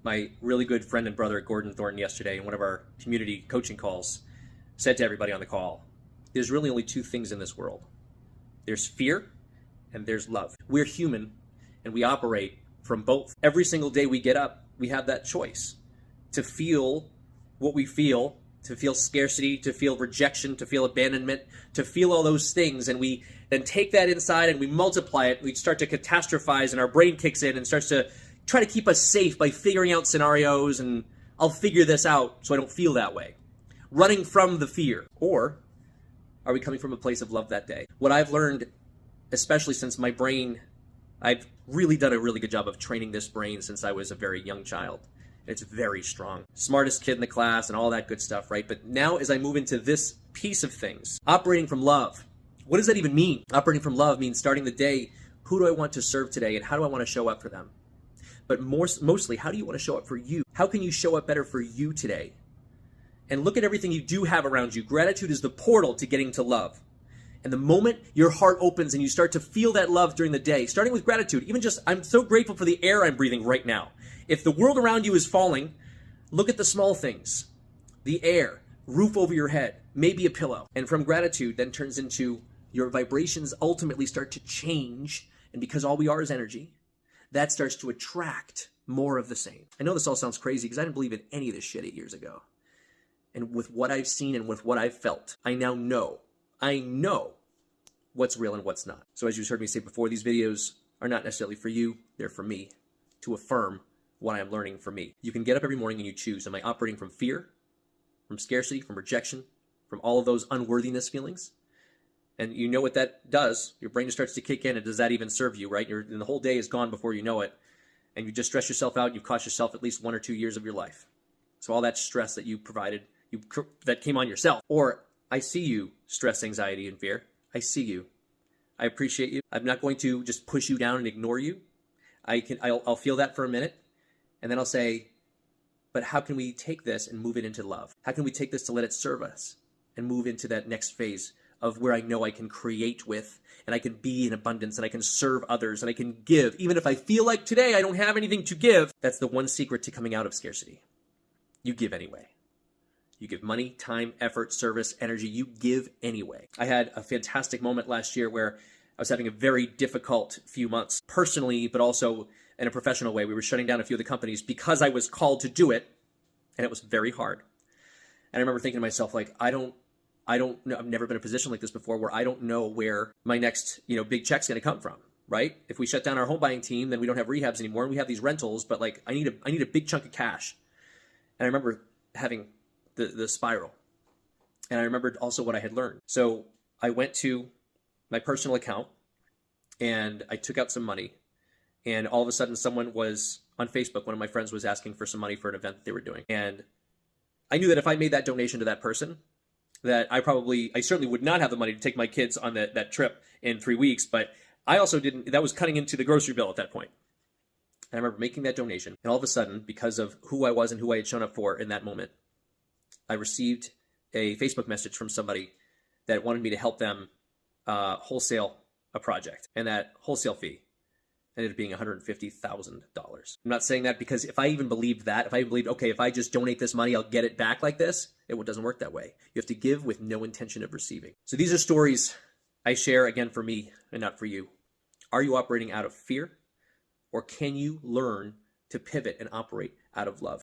My really good friend and brother, Gordon Thornton, yesterday in one of our community coaching calls, said to everybody on the call, there's really only two things in this world. There's fear and there's love. We're human and we operate from both. Every single day we get up, we have that choice to feel what we feel, to feel scarcity, to feel rejection, to feel abandonment, to feel all those things. And we then take that inside and we multiply it. We start to catastrophize and our brain kicks in and starts to try to keep us safe by figuring out scenarios and I'll figure this out so I don't feel that way. Running from the fear. Or are we coming from a place of love that day? What I've learned, especially since my brain, I've really done a really good job of training this brain since I was a very young child. It's very strong. Smartest kid in the class and all that good stuff, right? But now as I move into this piece of things, operating from love, what does that even mean? Operating from love means starting the day, who do I want to serve today and how do I want to show up for them? But mostly, how do you want to show up for you? How can you show up better for you today? And look at everything you do have around you. Gratitude is the portal to getting to love. And the moment your heart opens and you start to feel that love during the day, starting with gratitude, even just, I'm so grateful for the air I'm breathing right now. If the world around you is falling, look at the small things. The air, roof over your head, maybe a pillow. And from gratitude then turns into your vibrations ultimately start to change. And because all we are is energy, that starts to attract more of the same. I know this all sounds crazy because I didn't believe in any of this shit 8 years ago. And with what I've seen and with what I've felt, I now know. I know what's real and what's not. So as you heard me say before, these videos are not necessarily for you. They're for me to affirm what I'm learning for me. You can get up every morning and you choose. Am I operating from fear, from scarcity, from rejection, from all of those unworthiness feelings? And you know what that does. Your brain just starts to kick in. And does that even serve you, right? And the whole day is gone before you know it. And you just stress yourself out. And you've cost yourself at least 1 or 2 years of your life. So all that stress that you provided, that came on yourself. Or I see you, stress, anxiety, and fear. I see you. I appreciate you. I'm not going to just push you down and ignore you. I'll feel that for a minute. And then I'll say, but how can we take this and move it into love? How can we take this to let it serve us and move into that next phase of where I know I can create with and I can be in abundance and I can serve others and I can give. Even if I feel like today I don't have anything to give, that's the one secret to coming out of scarcity. You give anyway. You give money, time, effort, service, energy. You give anyway. I had a fantastic moment last year where I was having a very difficult few months personally, but also in a professional way. We were shutting down a few of the companies because I was called to do it, and it was very hard. And I remember thinking to myself, like, I don't know. I've never been in a position like this before where I don't know where my next, big check's going to come from, right? If we shut down our home buying team, then we don't have rehabs anymore and we have these rentals, but like I need a big chunk of cash. And I remember having the spiral. And I remembered also what I had learned. So I went to my personal account and I took out some money. And all of a sudden someone was on Facebook, one of my friends was asking for some money for an event that they were doing. And I knew that if I made that donation to that person, that I certainly would not have the money to take my kids on that trip in 3 weeks, but I also that was cutting into the grocery bill at that point. And I remember making that donation, and all of a sudden, because of who I was and who I had shown up for in that moment, I received a Facebook message from somebody that wanted me to help them wholesale a project, and that wholesale fee ended up being $150,000. I'm not saying that because if I even believed that, if I believed, okay, if I just donate this money, I'll get it back like this, it doesn't work that way. You have to give with no intention of receiving. So these are stories I share, again, for me and not for you. Are you operating out of fear, or can you learn to pivot and operate out of love?